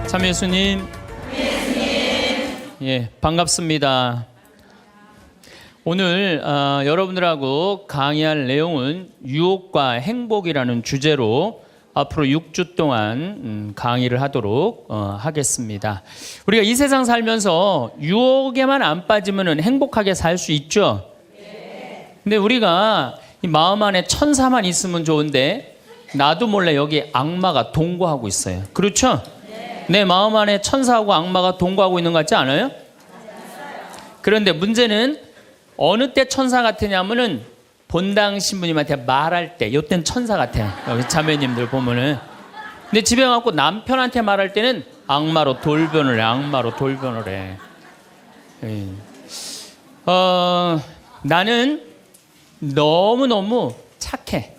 참 예수님. 예, 반갑습니다. 오늘 여러분들하고 강의할 내용은 유혹과 행복이라는 주제로 앞으로 6주 동안 강의를 하도록 하겠습니다. 우리가 이 세상 살면서 유혹에만 안 빠지면 행복하게 살 수 있죠. 근데 우리가 이 마음 안에 천사만 있으면 좋은데 나도 몰래 여기 악마가 동거하고 있어요. 그렇죠? 내 마음 안에 천사하고 악마가 동거하고 있는 것 같지 않아요? 그런데 문제는 어느 때 천사 같으냐면은 본당 신부님한테 말할 때, 이때는 천사 같아요. 여기 자매님들 보면은. 근데 집에 가고 남편한테 말할 때는 악마로 돌변을 해. 악마로 돌변을 해. 나는 너무너무 착해.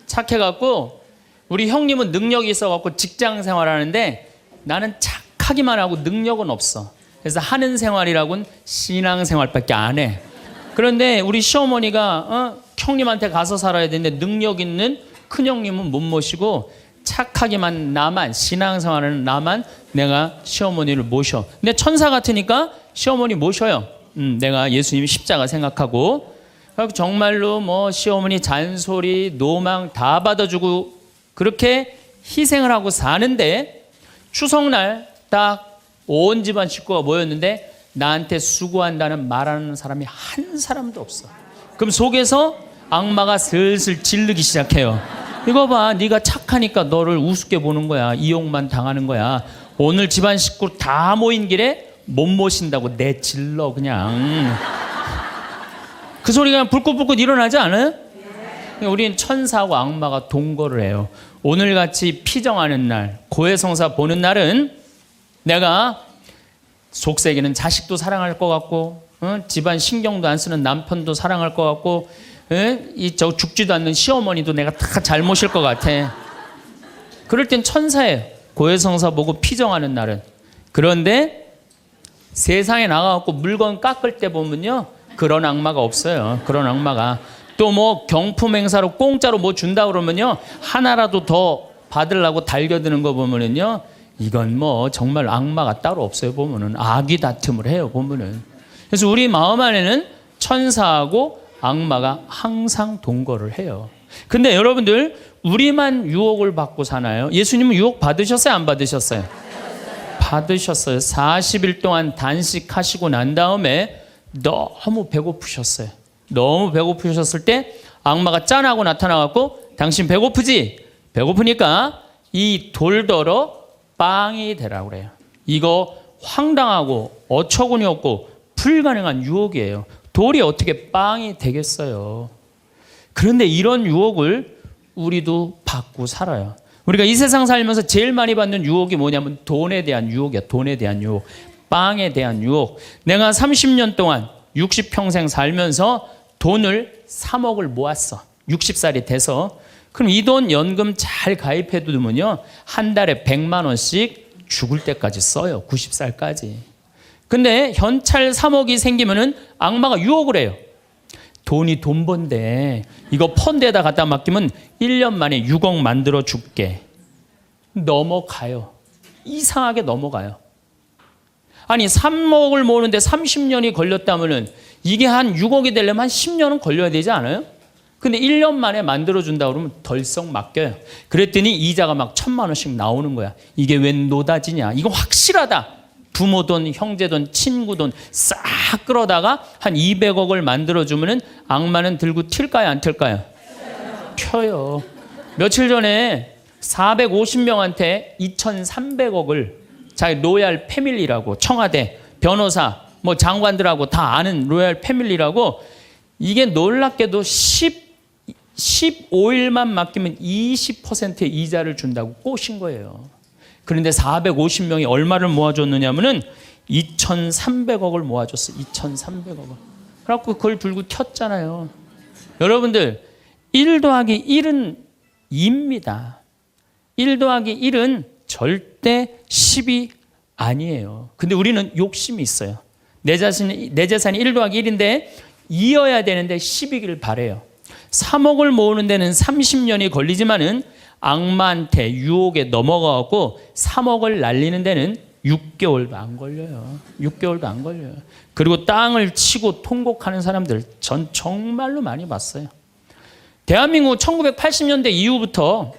착해갖고 우리 형님은 능력이 있어갖고 직장 생활하는데 나는 착하기만 하고 능력은 없어. 그래서 하는 생활이라고는 신앙생활밖에 안 해. 그런데 우리 시어머니가 형님한테 가서 살아야 되는데 능력 있는 큰형님은 못 모시고 착하기만 나만, 신앙생활은 나만 내가 시어머니를 모셔. 근데 천사 같으니까 시어머니 모셔요. 내가 예수님 십자가 생각하고 정말로 뭐 시어머니 잔소리, 노망 다 받아주고 그렇게 희생을 하고 사는데 추석날 딱 온 집안 식구가 모였는데 나한테 수고한다는 말하는 사람이 한 사람도 없어. 그럼 속에서 악마가 슬슬 질르기 시작해요. 이거 봐, 네가 착하니까 너를 우습게 보는 거야. 이용만 당하는 거야. 오늘 집안 식구 다 모인 길에 못 모신다고 내질러 그냥. 그 소리가 불긋불긋 일어나지 않아요? 우리는 천사하고 악마가 동거를 해요. 오늘같이 피정하는 날, 고해성사 보는 날은 내가 속세기는 자식도 사랑할 것 같고 집안 신경도 안 쓰는 남편도 사랑할 것 같고 저 죽지도 않는 시어머니도 내가 다 잘 모실 것 같아. 그럴 땐 천사예요. 고해성사 보고 피정하는 날은. 그런데 세상에 나가갖고 물건 깎을 때 보면요, 그런 악마가 없어요. 그런 악마가. 또 뭐 경품 행사로 공짜로 뭐 준다 그러면요, 하나라도 더 받으려고 달겨드는 거 보면은요, 이건 뭐 정말 악마가 따로 없어요. 보면은 악이 다툼을 해요. 보면은. 그래서 우리 마음 안에는 천사하고 악마가 항상 동거를 해요. 근데 여러분들, 우리만 유혹을 받고 사나요? 예수님은 유혹 받으셨어요? 안 받으셨어요? 받으셨어요. 40일 동안 단식하시고 난 다음에 너무 배고프셨어요. 너무 배고프셨을 때 악마가 짠하고 나타나갖고 당신 배고프지? 배고프니까 이 돌더러 빵이 되라고 그래요. 이거 황당하고 어처구니 없고 불가능한 유혹이에요. 돌이 어떻게 빵이 되겠어요? 그런데 이런 유혹을 우리도 받고 살아요. 우리가 이 세상 살면서 제일 많이 받는 유혹이 뭐냐면 돈에 대한 유혹이야. 돈에 대한 유혹, 빵에 대한 유혹. 내가 30년 동안 60평생 살면서 돈을 3억을 모았어. 60살이 돼서. 그럼 이 돈 연금 잘 가입해 두면요, 한 달에 100만 원씩 죽을 때까지 써요. 90살까지. 근데 현찰 3억이 생기면은 악마가 유혹을 해요. 돈이 돈 번데 이거 펀드에다 갖다 맡기면 1년 만에 6억 만들어 줄게. 넘어가요. 이상하게 넘어가요. 아니 3억을 모으는데 30년이 걸렸다면은 이게 한 6억이 되려면 한 10년은 걸려야 되지 않아요? 근데 1년 만에 만들어준다 그러면 덜썩 맡겨요. 그랬더니 이자가 막 1,000만 원씩 나오는 거야. 이게 웬 노다지냐. 이거 확실하다. 부모 돈, 형제 돈, 친구 돈 싹 끌어다가 한 200억을 만들어주면은 악마는 들고 튈까요? 안 튈까요? 튀어요. 며칠 전에 450명한테 2,300억을 자기 로얄 패밀리라고, 청와대, 변호사, 뭐 장관들하고 다 아는 로얄 패밀리라고, 이게 놀랍게도 15일만 맡기면 20%의 이자를 준다고 꼬신 거예요. 그런데 450명이 얼마를 모아줬느냐면은 2,300억을 모아줬어. 2,300억을. 그래갖고 그걸 들고 튀었잖아요. 여러분들, 1 더하기 1은 2입니다. 1 더하기 1은 절대 10이 아니에요. 근데 우리는 욕심이 있어요. 내 재산이 1 더하기 1인데 이어야 되는데 10이길 바래요. 3억을 모으는 데는 30년이 걸리지만은 악마한테 유혹에 넘어가고 3억을 날리는 데는 6개월도 안 걸려요. 6개월도 안 걸려요. 그리고 땅을 치고 통곡하는 사람들 전 정말로 많이 봤어요. 대한민국 1980년대 이후부터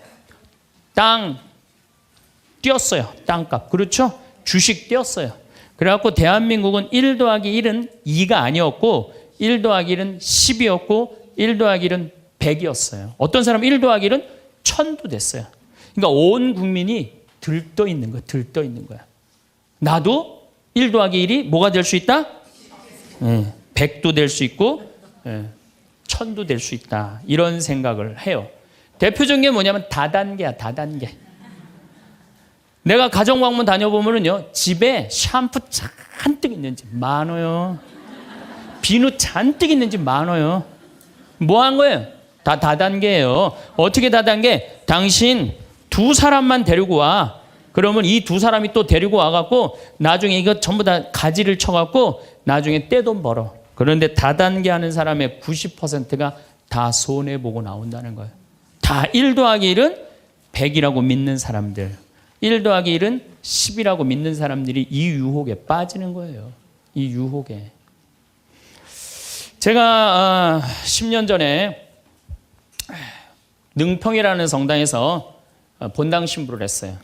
땅 뛰었어요. 땅값. 그렇죠? 주식 뛰었어요. 그래갖고 대한민국은 1 더하기 1은 2가 아니었고 1 더하기 1은 10이었고 1 더하기 1은 100이었어요. 어떤 사람은 1 더하기 1은 1000도 됐어요. 그러니까 온 국민이 들떠 있는 거야. 들떠 있는 거야. 나도 1 더하기 1이 뭐가 될 수 있다? 100도 될 수 있고 1000도 될 수 있다. 이런 생각을 해요. 대표적인 게 뭐냐면 다단계야. 다단계. 내가 가정방문 다녀보면요, 집에 샴푸 잔뜩 있는지 많아요. 비누 잔뜩 있는지 많아요. 뭐 한 거예요? 다 다단계예요. 어떻게 다단계? 당신 2사람만 데리고 와. 그러면 이 2사람이 또 데리고 와갖고 나중에 이거 전부 다 가지를 쳐갖고 나중에 떼돈 벌어. 그런데 다단계 하는 사람의 90%가 다 손해보고 나온다는 거예요. 다 1 더하기 1은 100이라고 믿는 사람들. 1 더하기 1은 10이라고 믿는 사람들이 이 유혹에 빠지는 거예요. 이 유혹에. 제가 10년 전에 능평이라는 성당에서 본당 신부를 했어요.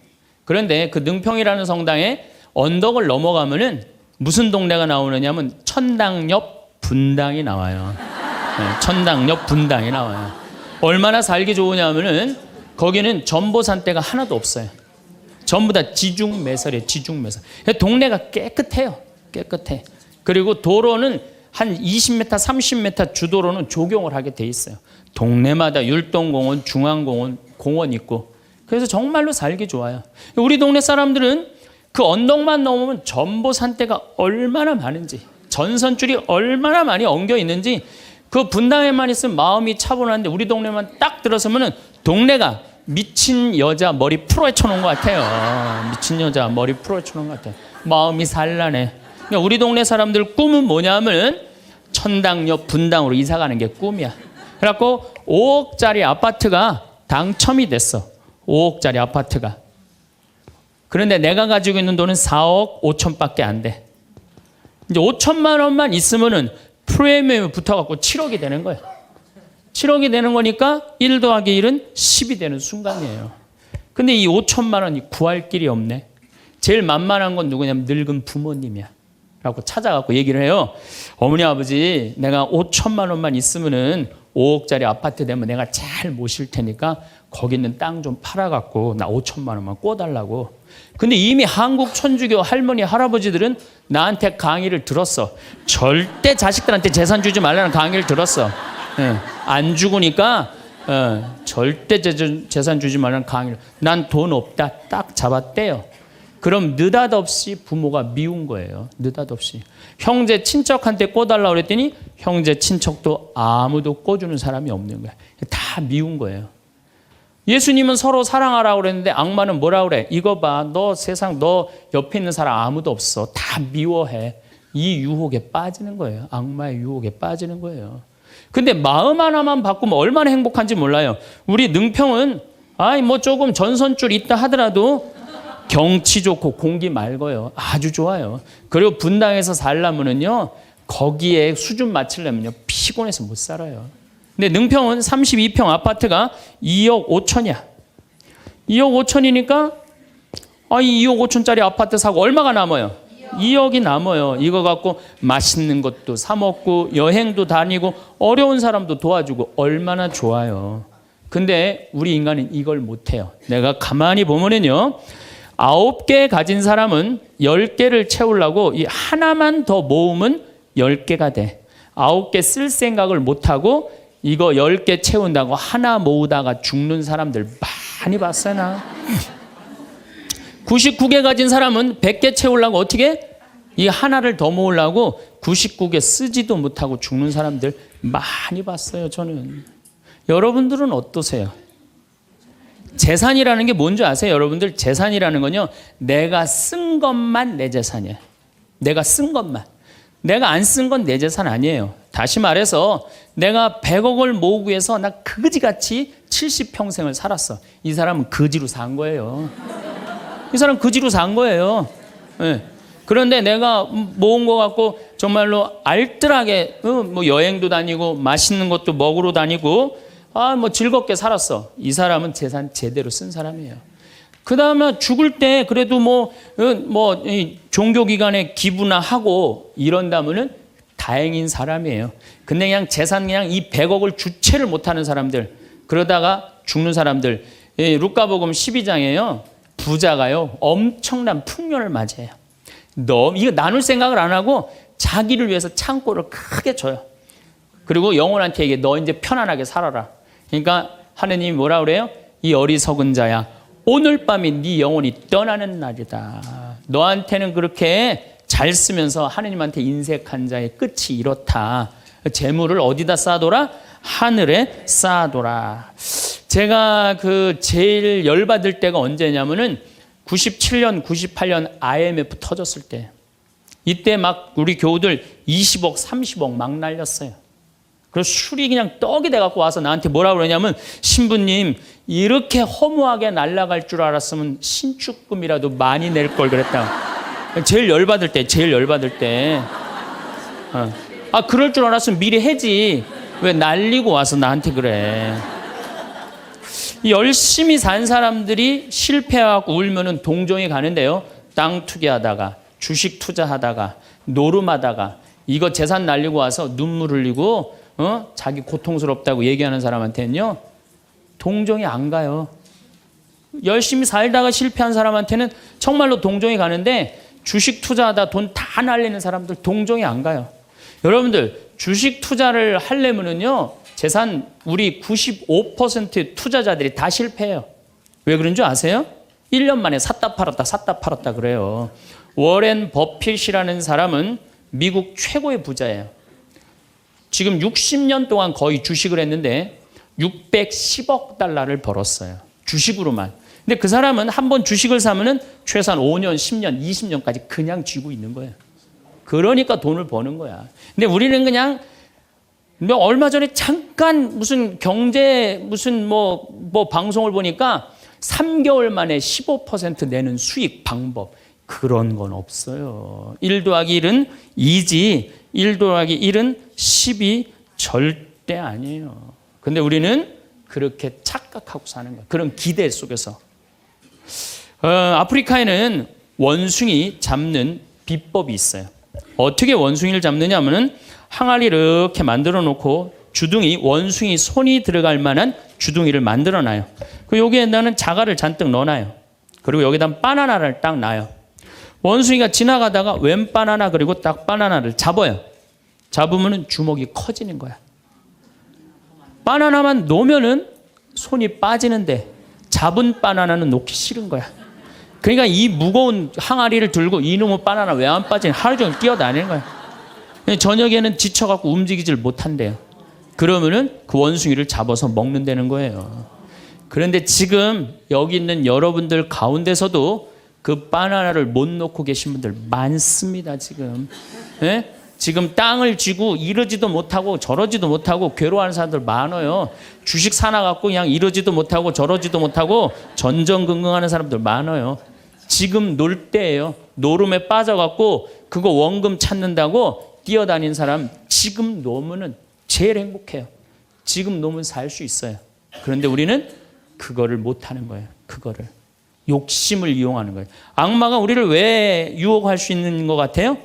그런데 그 능평이라는 성당에 언덕을 넘어가면은 무슨 동네가 나오느냐면 천당 옆 분당이 나와요. 천당 옆 분당이 나와요. 얼마나 살기 좋으냐면은 거기는 전보산대가 하나도 없어요. 전부 다 지중매설이에요. 지중매설. 동네가 깨끗해요. 깨끗해. 그리고 도로는 한 20m, 30m 주도로는 조경을 하게 돼 있어요. 동네마다 율동공원, 중앙공원, 공원 있고. 그래서 정말로 살기 좋아요. 우리 동네 사람들은 그 언덕만 넘으면 전보산대가 얼마나 많은지, 전선줄이 얼마나 많이 엉겨 있는지, 그 분당에만 있으면 마음이 차분한데 우리 동네만 딱 들어서면은 동네가 미친 여자 머리 풀어헤쳐 놓은 것 같아요. 미친 여자 머리 풀어헤쳐 놓은 것 같아요. 마음이 산란해. 그러니까 우리 동네 사람들 꿈은 뭐냐면 천당 옆 분당으로 이사 가는 게 꿈이야. 그래갖고 5억짜리 아파트가 당첨이 됐어. 5억짜리 아파트가. 그런데 내가 가지고 있는 돈은 4억 5천밖에 안 돼. 이제 5천만 원만 있으면은 프리미엄이 붙어갖고 7억이 되는 거야. 7억이 되는 거니까 1 더하기 1은 10이 되는 순간이에요. 근데 이 5천만 원이 구할 길이 없네. 제일 만만한 건 누구냐면 늙은 부모님이야. 라고 찾아갖고 얘기를 해요. 어머니 아버지 내가 5천만 원만 있으면은 5억짜리 아파트 되면 내가 잘 모실 테니까 거기 있는 땅 좀 팔아갖고 나 5천만 원만 꿔달라고. 근데 이미 한국 천주교 할머니 할아버지들은 나한테 강의를 들었어. 절대 자식들한테 재산 주지 말라는 강의를 들었어. 안 죽으니까 절대 재산 주지 말라는 강의를. 난 돈 없다 딱 잡았대요. 그럼 느닷없이 부모가 미운 거예요. 느닷없이. 형제 친척한테 꿔달라고 그랬더니 형제 친척도 아무도 꿔주는 사람이 없는 거야. 다 미운 거예요. 예수님은 서로 사랑하라고 그랬는데 악마는 뭐라 그래? 이거 봐. 너 세상 너 옆에 있는 사람 아무도 없어. 다 미워해. 이 유혹에 빠지는 거예요. 악마의 유혹에 빠지는 거예요. 근데 마음 하나만 바꾸면 얼마나 행복한지 몰라요. 우리 능평은 뭐 조금 전선줄 있다 하더라도 경치 좋고 공기 맑아요. 아주 좋아요. 그리고 분당에서 살려면은요, 거기에 수준 맞추려면요, 피곤해서 못 살아요. 근데 능평은 32평 아파트가 2억 5천이야. 2억 5천이니까 이 2억 5천짜리 아파트 사고 얼마가 남아요? 2억이 남아요. 이거 갖고 맛있는 것도 사 먹고 여행도 다니고 어려운 사람도 도와주고 얼마나 좋아요. 근데 우리 인간은 이걸 못해요. 내가 가만히 보면은요, 9개 가진 사람은 10개를 채우려고 이 하나만 더 모으면 10개가 돼. 9개 쓸 생각을 못하고 이거 10개 채운다고 하나 모으다가 죽는 사람들 많이 봤어요. 나 99개 가진 사람은 100개 채우려고 어떻게? 이 하나를 더 모으려고 99개 쓰지도 못하고 죽는 사람들 많이 봤어요. 저는. 여러분들은 어떠세요? 재산이라는 게 뭔지 아세요? 여러분들 재산이라는 건요, 내가 쓴 것만 내 재산이에요. 내가 쓴 것만. 내가 안 쓴 건 내 재산 아니에요. 다시 말해서 내가 100억을 모으기 위해서 나 그지같이 70평생을 살았어. 이 사람은 거지로 산 거예요. 이 사람 거지로 산 거예요. 네. 그런데 내가 모은 거 갖고 정말로 알뜰하게 뭐 여행도 다니고 맛있는 것도 먹으러 다니고 뭐 즐겁게 살았어. 이 사람은 재산 제대로 쓴 사람이에요. 그 다음에 죽을 때 그래도 종교기관에 기부나 하고 이런다면은 다행인 사람이에요. 근데 그냥 재산 그냥 이 100억을 주체를 못하는 사람들, 그러다가 죽는 사람들, 루카복음 12장에요. 부자가요 엄청난 풍년을 맞이해요. 이거 나눌 생각을 안 하고 자기를 위해서 창고를 크게 줘요. 그리고 영혼한테 얘기해. 너 이제 편안하게 살아라. 그러니까 하느님이 뭐라 그래요? 이 어리석은 자야, 오늘 밤이 네 영혼이 떠나는 날이다. 너한테는 그렇게 잘 쓰면서 하느님한테 인색한 자의 끝이 이렇다. 재물을 어디다 쌓아둬라? 하늘에 쌓아둬라. 제가 제일 열받을 때가 언제냐면은 97년, 98년 IMF 터졌을 때. 이때 막 우리 교우들 20억, 30억 막 날렸어요. 그래서 술이 그냥 떡이 돼갖고 와서 나한테 뭐라 그러냐면, 신부님, 이렇게 허무하게 날아갈 줄 알았으면 신축금이라도 많이 낼 걸 그랬다. 제일 열받을 때. 그럴 줄 알았으면 미리 해지. 왜 날리고 와서 나한테 그래. 열심히 산 사람들이 실패하고 울면은 동정이 가는데요. 땅 투기하다가, 주식 투자하다가, 노름하다가, 이거 재산 날리고 와서 눈물 흘리고, 자기 고통스럽다고 얘기하는 사람한테는요, 동정이 안 가요. 열심히 살다가 실패한 사람한테는 정말로 동정이 가는데, 주식 투자하다 돈 다 날리는 사람들 동정이 안 가요. 여러분들, 주식 투자를 하려면은요, 재산 우리 95% 투자자들이 다 실패해요. 왜 그런 줄 아세요? 1년 만에 샀다 팔았다 그래요. 워렌 버핏이라는 사람은 미국 최고의 부자예요. 지금 60년 동안 거의 주식을 했는데 610억 달러를 벌었어요. 주식으로만. 근데 그 사람은 한번 주식을 사면은 최소한 5년, 10년, 20년까지 그냥 쥐고 있는 거예요. 그러니까 돈을 버는 거야. 근데 우리는 그냥 얼마 전에 잠깐 무슨 경제 방송을 보니까 3개월 만에 15% 내는 수익 방법, 그런 건 없어요. 1 더하기 1은 2지 1 더하기 1은 10이 절대 아니에요. 근데 우리는 그렇게 착각하고 사는 거예요. 그런 기대 속에서. 아프리카에는 원숭이 잡는 비법이 있어요. 어떻게 원숭이를 잡느냐 하면은 항아리 이렇게 만들어 놓고 주둥이, 원숭이 손이 들어갈 만한 주둥이를 만들어 놔요. 그리고 여기에다는 자갈을 잔뜩 넣어놔요. 그리고 여기다 바나나를 딱 놔요. 원숭이가 지나가다가 웬 바나나, 그리고 딱 바나나를 잡아요. 잡으면은 주먹이 커지는 거야. 바나나만 놓으면은 손이 빠지는데 잡은 바나나는 놓기 싫은 거야. 그러니까 이 무거운 항아리를 들고 이놈의 바나나 왜 안 빠지냐, 하루 종일 뛰어다니는 거야. 저녁에는 지쳐갖고 움직이질 못한대요. 그러면은 그 원숭이를 잡아서 먹는다는 거예요. 그런데 지금 여기 있는 여러분들 가운데서도 그 바나나를 못 놓고 계신 분들 많습니다. 지금. 네? 지금 땅을 쥐고 이러지도 못하고 저러지도 못하고 괴로워하는 사람들 많아요. 주식 사놔갖고 그냥 이러지도 못하고 저러지도 못하고 전전긍긍하는 사람들 많아요. 지금 놀 때예요. 노름에 빠져갖고 그거 원금 찾는다고 뛰어다니는 사람 지금 놓으면 제일 행복해요. 지금 놓으면 살 수 있어요. 그런데 우리는 그거를 못하는 거예요. 그거를. 욕심을 이용하는 거예요. 악마가 우리를 왜 유혹할 수 있는 것 같아요?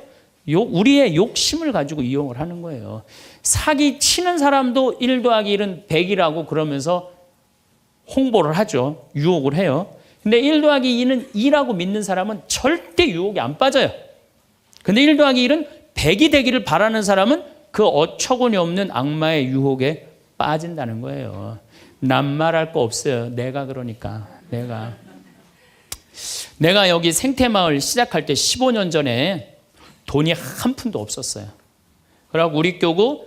우리의 욕심을 가지고 이용을 하는 거예요. 사기 치는 사람도 1 더하기 1은 100이라고 그러면서 홍보를 하죠. 유혹을 해요. 근데 1 더하기 2는 2라고 믿는 사람은 절대 유혹이 안 빠져요. 근데 1 더하기 1은 100이 되기를 바라는 사람은 그 어처구니 없는 악마의 유혹에 빠진다는 거예요. 난 말할 거 없어요. 내가 그러니까. 내가 여기 생태마을 시작할 때 15년 전에 돈이 한 푼도 없었어요. 그래서 우리 교구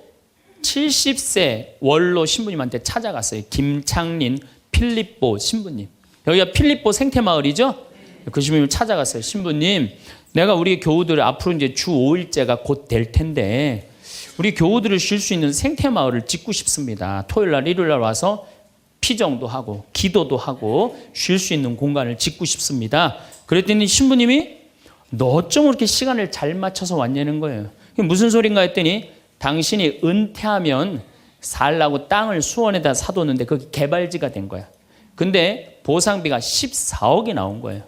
70세 원로 신부님한테 찾아갔어요. 김창린 필립보 신부님. 여기가 필립보 생태마을이죠? 그 신부님을 찾아갔어요. 신부님, 내가 우리 교우들 앞으로 이제 주 5일제가 곧 될 텐데 우리 교우들을 쉴 수 있는 생태마을을 짓고 싶습니다. 토요일날 일요일날 와서 피정도 하고 기도도 하고 쉴 수 있는 공간을 짓고 싶습니다. 그랬더니 신부님이 너 어쩜 그렇게 시간을 잘 맞춰서 왔냐는 거예요. 무슨 소린가 했더니 당신이 은퇴하면 살라고 땅을 수원에다 사뒀는데 그게 개발지가 된 거야. 근데 보상비가 14억이 나온 거예요.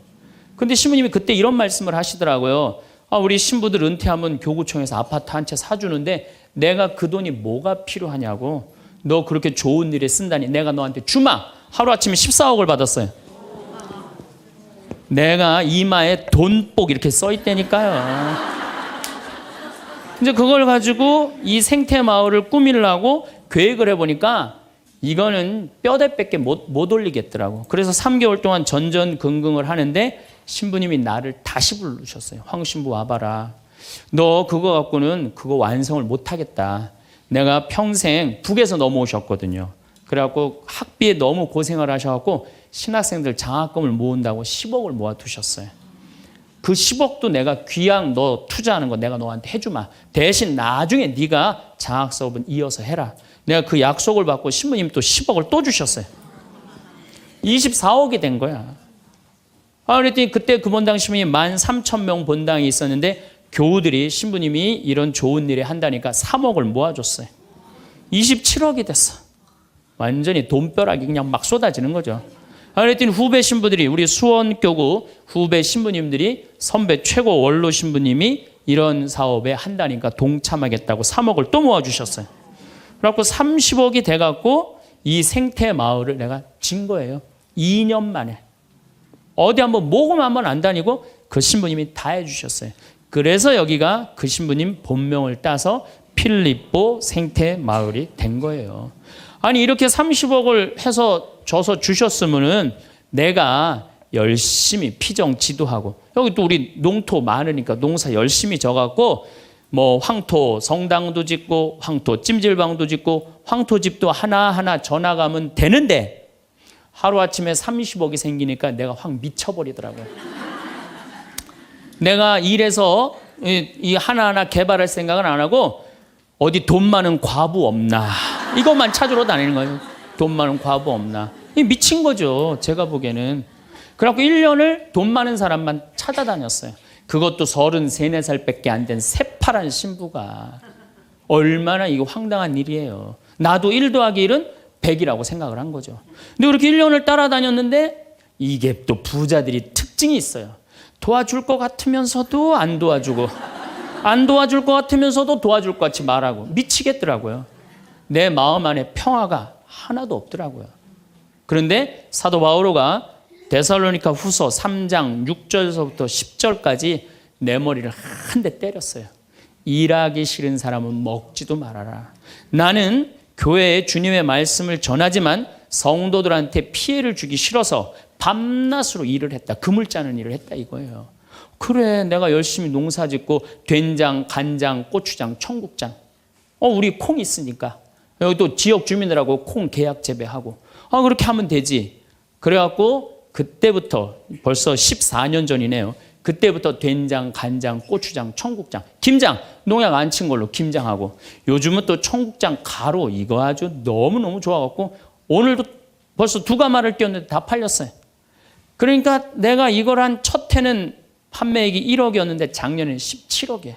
근데 신부님이 그때 이런 말씀을 하시더라고요. 우리 신부들 은퇴하면 교구청에서 아파트 한 채 사주는데 내가 그 돈이 뭐가 필요하냐고. 너 그렇게 좋은 일에 쓴다니 내가 너한테 주마. 하루아침에 14억을 받았어요. 내가 이마에 돈복 이렇게 써 있다니까요. 이제 그걸 가지고 이 생태마을을 꾸미려고 계획을 해보니까 이거는 뼈대밖에 못 올리겠더라고. 그래서 3개월 동안 전전긍긍을 하는데 신부님이 나를 다시 부르셨어요. 황 신부 와봐라. 너 그거 갖고는 그거 완성을 못하겠다. 내가 평생 북에서 넘어오셨거든요. 그래갖고 학비에 너무 고생을 하셔갖고 신학생들 장학금을 모은다고 10억을 모아두셨어요. 그 10억도 내가 귀양 너 투자하는 거 내가 너한테 해주마. 대신 나중에 네가 장학 수업은 이어서 해라. 내가 그 약속을 받고 신부님 또 10억을 또 주셨어요. 24억이 된 거야. 그랬더니 그때 그 본당 신부님이 13,000명 본당이 있었는데 교우들이 신부님이 이런 좋은 일에 한다니까 3억을 모아줬어요. 27억이 됐어. 완전히 돈벼락이 그냥 막 쏟아지는 거죠. 그랬더니 후배 신부들이 우리 수원교구 후배 신부님들이 선배 최고 원로 신부님이 이런 사업에 한다니까 동참하겠다고 3억을 또 모아주셨어요. 그래갖고 30억이 돼갖고 이 생태마을을 내가 진 거예요. 2년 만에. 어디 한번 모금 한번 안 다니고 그 신부님이 다 해주셨어요. 그래서 여기가 그 신부님 본명을 따서 필립보 생태마을이 된 거예요. 아니 이렇게 30억을 해서 줘서 주셨으면은 내가 열심히 피정 지도하고 여기 또 우리 농토 많으니까 농사 열심히 져갖고 뭐 황토 성당도 짓고 황토 찜질방도 짓고 황토집도 하나하나 져나가면 되는데 하루아침에 30억이 생기니까 내가 확 미쳐버리더라고요. 내가 일해서 이 하나하나 개발할 생각은 안 하고 어디 돈 많은 과부 없나 이것만 찾으러 다니는 거예요. 돈 많은 과부 없나. 미친 거죠. 제가 보기에는. 그래갖고 1년을 돈 많은 사람만 찾아다녔어요. 그것도 33, 4살밖에 안 된 새파란 신부가. 얼마나 이거 황당한 일이에요. 나도 1 더하기 1은 100이라고 생각을 한 거죠. 근데 그렇게 1년을 따라다녔는데 이게 또 부자들이 특징이 있어요. 도와줄 것 같으면서도 안 도와주고 안 도와줄 것 같으면서도 도와줄 것 같이 말하고 미치겠더라고요. 내 마음 안에 평화가 하나도 없더라고요. 그런데 사도 바오로가 데살로니가 후서 3장 6절서부터 10절까지 내 머리를 한 대 때렸어요. 일하기 싫은 사람은 먹지도 말아라. 나는 교회에 주님의 말씀을 전하지만 성도들한테 피해를 주기 싫어서 밤낮으로 일을 했다. 금을 짜는 일을 했다 이거예요. 그래 내가 열심히 농사 짓고 된장, 간장, 고추장, 청국장 우리 콩 있으니까 여기 또 지역 주민들하고 콩 계약 재배하고 그렇게 하면 되지. 그래갖고 그때부터 벌써 14년 전이네요. 그때부터 된장, 간장, 고추장, 청국장, 김장 농약 안 친 걸로 김장하고 요즘은 또 청국장 가루 이거 아주 너무너무 좋아갖고 오늘도 벌써 2가마를 띄웠는데 다 팔렸어요. 그러니까 내가 이걸 한 첫 해는 판매액이 1억이었는데 작년에는 17억이에요.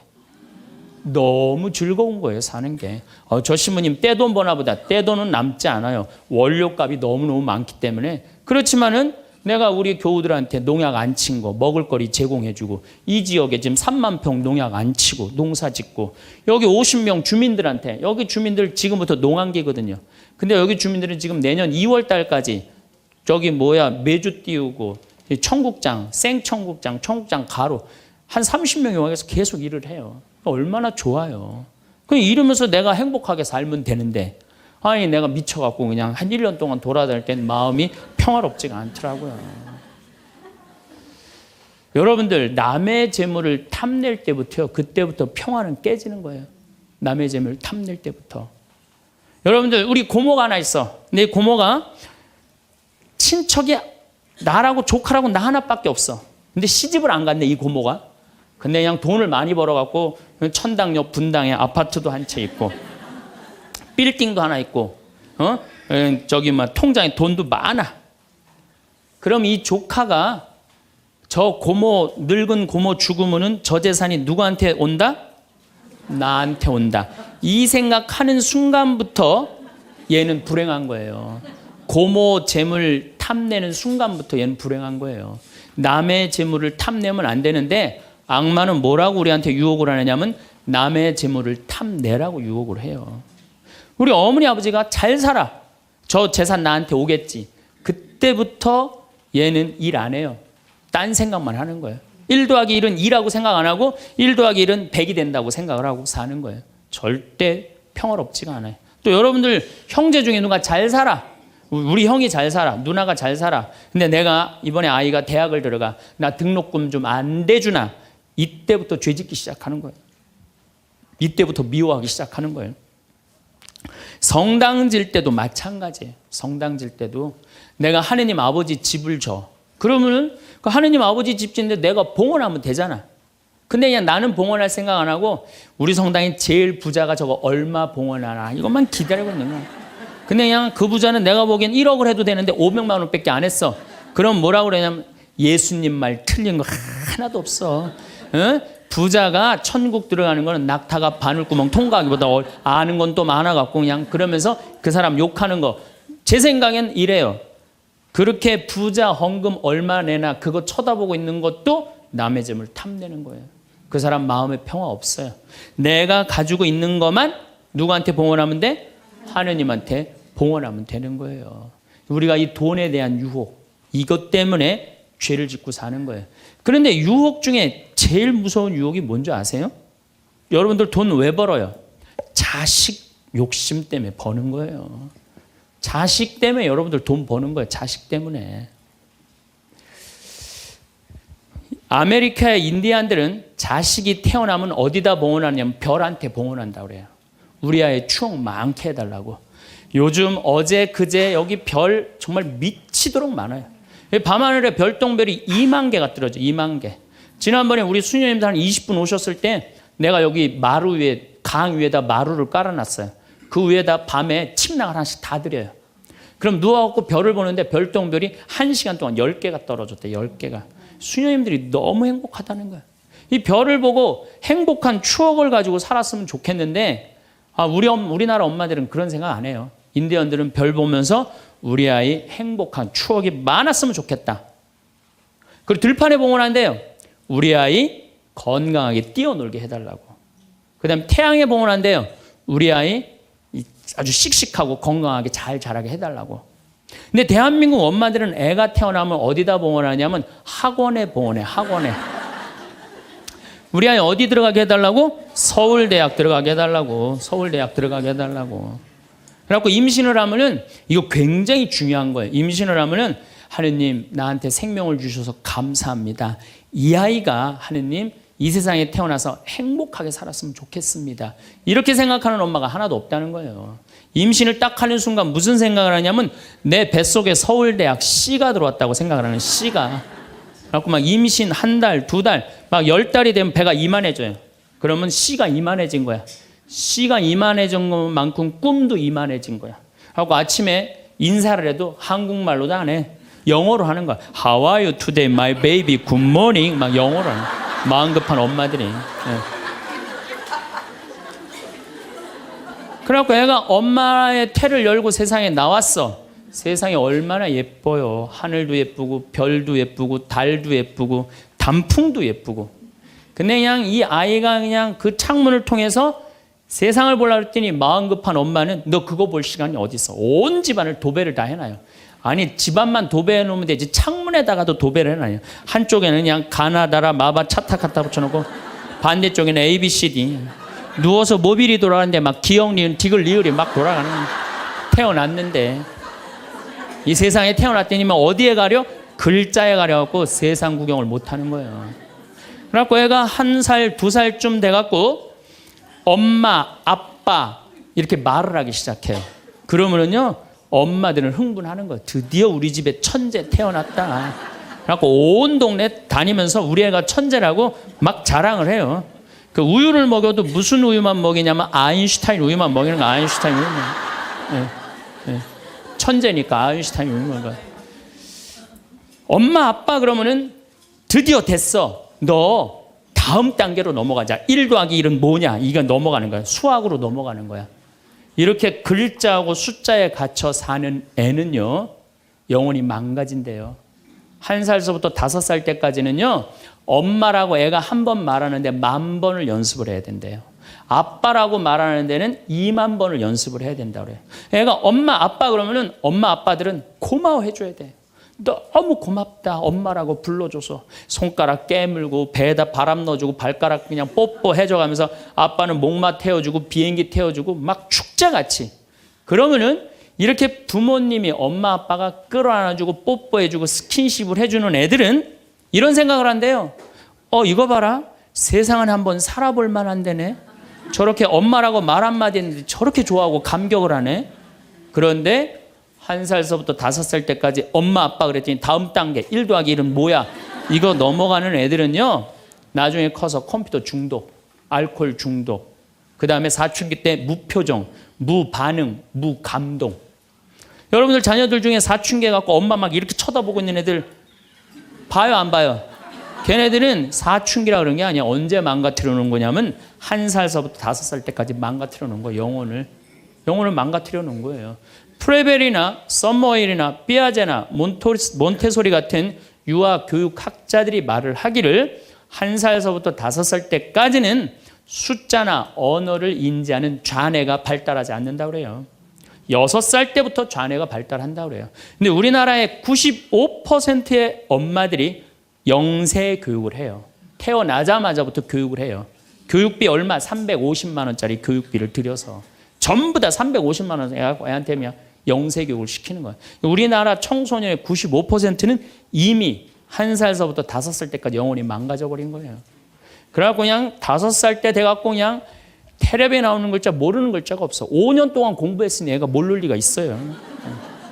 너무 즐거운 거예요 사는 게. 저 신부님 떼돈 버나 보다. 떼돈은 남지 않아요. 원료값이 너무너무 많기 때문에. 그렇지만은 내가 우리 교우들한테 농약 안 친 거 먹을거리 제공해주고 이 지역에 지금 3만 평 농약 안 치고 농사 짓고 여기 50명 주민들한테 여기 주민들 지금부터 농한기거든요. 근데 여기 주민들은 지금 내년 2월 달까지 저기 메주 띄우고 청국장, 생청국장, 청국장 가루 한 30명이 와서 계속 일을 해요. 얼마나 좋아요. 그냥 이러면서 내가 행복하게 살면 되는데 아니 내가 미쳐갖고 그냥 한 1년 동안 돌아다닐 땐 마음이 평화롭지가 않더라고요. 여러분들 남의 재물을 탐낼 때부터요. 그때부터 평화는 깨지는 거예요. 남의 재물을 탐낼 때부터. 여러분들 우리 고모가 하나 있어. 내 고모가 친척이 나라고 조카라고 나 하나밖에 없어. 근데 시집을 안 갔네 이 고모가. 근데 그냥 돈을 많이 벌어갖고 천당역 분당에 아파트도 한 채 있고 빌딩도 하나 있고 저기 막 통장에 돈도 많아. 그럼 이 조카가 저 고모 늙은 고모 죽으면은 저 재산이 누구한테 온다? 나한테 온다. 이 생각하는 순간부터 얘는 불행한 거예요. 고모 재물 탐내는 순간부터 얘는 불행한 거예요. 남의 재물을 탐내면 안 되는데 악마는 뭐라고 우리한테 유혹을 하느냐면 남의 재물을 탐내라고 유혹을 해요. 우리 어머니 아버지가 잘 살아. 저 재산 나한테 오겠지. 그때부터 얘는 일 안 해요. 딴 생각만 하는 거예요. 1 더하기 1은 2라고 생각 안 하고 1 더하기 1은 100이 된다고 생각을 하고 사는 거예요. 절대 평화롭지가 않아요. 또 여러분들 형제 중에 누가 잘 살아. 우리 형이 잘 살아. 누나가 잘 살아. 근데 내가 이번에 아이가 대학을 들어가. 나 등록금 좀 안 대주나. 이때부터 죄짓기 시작하는 거예요. 이때부터 미워하기 시작하는 거예요. 성당 질 때도 마찬가지예요. 성당 질 때도 내가 하느님 아버지 집을 줘. 그러면은 그 하느님 아버지 집 짓는데 내가 봉헌하면 되잖아. 근데 그냥 나는 봉헌할 생각 안 하고 우리 성당에 제일 부자가 저거 얼마 봉헌하나 이것만 기다리고 있는 거야. 근데 그냥 그 부자는 내가 보기엔 1억을 해도 되는데 500만 원밖에 안 했어. 그럼 뭐라고 그러냐면 예수님 말 틀린 거 하나도 없어. 응? 부자가 천국 들어가는 거는 낙타가 바늘구멍 통과하기보다 아는 건 또 많아갖고 그냥 그러면서 그 사람 욕하는 거. 제 생각엔 이래요. 그렇게 부자 헌금 얼마 내나 그거 쳐다보고 있는 것도 남의 재물 탐내는 거예요. 그 사람 마음에 평화 없어요. 내가 가지고 있는 것만 누구한테 봉헌하면 돼? 하느님한테 봉헌하면 되는 거예요. 우리가 이 돈에 대한 유혹, 이것 때문에 죄를 짓고 사는 거예요. 그런데 유혹 중에 제일 무서운 유혹이 뭔지 아세요? 여러분들 돈 왜 벌어요? 자식 욕심 때문에 버는 거예요. 자식 때문에 여러분들 돈 버는 거예요. 자식 때문에. 아메리카의 인디안들은 자식이 태어나면 어디다 봉헌하냐면 별한테 봉헌한다고 그래요. 우리 아이 추억 많게 해달라고. 요즘 어제 그제 여기 별 정말 미치도록 많아요. 밤하늘에 별똥별이 2만 개가 떨어져. 2만 개. 지난번에 우리 수녀님들 한 20분 오셨을 때 내가 여기 마루 위에 강 위에다 마루를 깔아놨어요. 그 위에다 밤에 침낭 하나씩 다 드려요. 그럼 누워갖고 별을 보는데 별똥별이 1시간 동안 10개가 떨어졌대. 10개가. 수녀님들이 너무 행복하다는 거야. 이 별을 보고 행복한 추억을 가지고 살았으면 좋겠는데 우리나라 엄마들은 그런 생각 안 해요. 인디언들은 별 보면서 우리 아이 행복한 추억이 많았으면 좋겠다. 그리고 들판에 봉헌한대요. 우리 아이 건강하게 뛰어놀게 해달라고. 그 다음에 태양에 봉헌한대요. 우리 아이 아주 씩씩하고 건강하게 잘 자라게 해달라고. 근데 대한민국 엄마들은 애가 태어나면 어디다 봉헌하냐면 학원에 봉헌해. 학원에. 우리 아이 어디 들어가게 해달라고? 서울대학 들어가게 해달라고. 서울대학 들어가게 해달라고. 그래갖고 임신을 하면은 이거 굉장히 중요한 거예요. 임신을 하면은 하느님 나한테 생명을 주셔서 감사합니다. 이 아이가 하느님 이 세상에 태어나서 행복하게 살았으면 좋겠습니다. 이렇게 생각하는 엄마가 하나도 없다는 거예요. 임신을 딱 하는 순간 무슨 생각을 하냐면 내 뱃속에 서울대학 C가 들어왔다고 생각을 하는 C가. 그래갖고 막 임신 1달, 2달, 막 10달이 되면 배가 이만해져요. 그러면 C가 이만해진 거야. C가 이만해진 것만큼 꿈도 이만해진 거야. 하고 아침에 인사를 해도 한국말로도 안 해. 영어로 하는 거야. How are you today, my baby? Good morning. 막 영어로 하는 거야. 마음 급한 엄마들이. 네. 그래갖고 애가 엄마의 태를 열고 세상에 나왔어. 세상이 얼마나 예뻐요. 하늘도 예쁘고 별도 예쁘고 달도 예쁘고 단풍도 예쁘고. 근데 그냥 이 아이가 그냥 그 창문을 통해서 세상을 보려고 했더니 마음 급한 엄마는 너 그거 볼 시간이 어디 있어. 온 집안을 도배를 다 해놔요. 아니 집안만 도배해 놓으면 되지 창문에다가도 도배를 해놔요. 한쪽에는 그냥 가나다라 마바 차타 갖다 붙여놓고 반대쪽에는 ABCD. 누워서 모빌이 돌아가는데 막 기억 리은 디귿 리을이 막 돌아가는 거예요. 태어났는데 이 세상에 태어났더니만 어디에 가려? 글자에 가려갖고 세상 구경을 못하는 거예요. 그래갖고 애가 1살, 2살쯤 돼갖고 엄마, 아빠 이렇게 말을 하기 시작해요. 그러면은요 엄마들은 흥분하는 거예요. 드디어 우리 집에 천재 태어났다. 그래갖고 온 동네 다니면서 우리 애가 천재라고 막 자랑을 해요. 그 우유를 먹여도 무슨 우유만 먹이냐면 아인슈타인 우유만 먹이는 거. 아인슈타인 우유만. 네, 네. 천재니까 아인슈타인 우유만 먹어. 엄마 아빠 그러면은 드디어 됐어. 너 다음 단계로 넘어가자. 1 더하기 1은 뭐냐? 이거 넘어가는 거야. 수학으로 넘어가는 거야. 이렇게 글자하고 숫자에 갇혀 사는 애는요, 영혼이 망가진대요. 1살서부터 5살 때까지는요, 엄마라고 애가 한 번 말하는데 10,000번을 연습을 해야 된대요. 아빠라고 말하는 데는 20,000번을 연습을 해야 된다 그래요. 애가 엄마 아빠 그러면은 엄마 아빠들은 고마워해 줘야 돼. 너무 고맙다 엄마라고 불러줘서. 손가락 깨물고 배에다 바람 넣어주고 발가락 그냥 뽀뽀해줘 가면서 아빠는 목마 태워주고 비행기 태워주고 막 축제같이. 그러면은 이렇게 부모님이 엄마 아빠가 끌어안아주고 뽀뽀해주고 스킨십을 해주는 애들은 이런 생각을 한대요. 이거 봐라, 세상은 한번 살아볼 만한 데네. 저렇게 엄마라고 말 한마디 했는데 저렇게 좋아하고 감격을 하네. 그런데 1살서부터 5살 때까지 엄마 아빠 그랬더니 다음 단계 1 더하기 1은 뭐야? 이거 넘어가는 애들은요, 나중에 커서 컴퓨터 중독, 알코올 중독, 그 다음에 사춘기 때 무표정, 무반응, 무감동. 여러분들 자녀들 중에 사춘기 갖고 엄마 막 이렇게 쳐다보고 있는 애들 봐요 안 봐요? 걔네들은 사춘기라 그런 게 아니야. 언제 망가뜨려 놓은 거냐면 1살서부터 5살 때까지 망가뜨려 놓은 거예요. 영혼을 망가뜨려 놓은 거예요. 프레벨이나 썸머힐이나 삐아제나 몬테소리 같은 유아 교육학자들이 말을 하기를 1살서부터 5살 때까지는 숫자나 언어를 인지하는 좌뇌가 발달하지 않는다고 그래요. 6살 때부터 좌뇌가 발달한다고 그래요. 근데 우리나라의 95%의 엄마들이 영세 교육을 해요. 태어나자마자부터 교육을 해요. 교육비 얼마? 350만 원짜리 교육비를 들여서 전부 다 350만 원 애한테 그냥 영세 교육을 시키는 거예요. 우리나라 청소년의 95%는 이미 1살서부터 5살 때까지 영혼이 망가져 버린 거예요. 그래갖고 그냥 5살 때 돼갖고 그냥 텔레비에 나오는 글자 모르는 글자가 없어. 5년 동안 공부했으니 애가 모를 리가 있어요.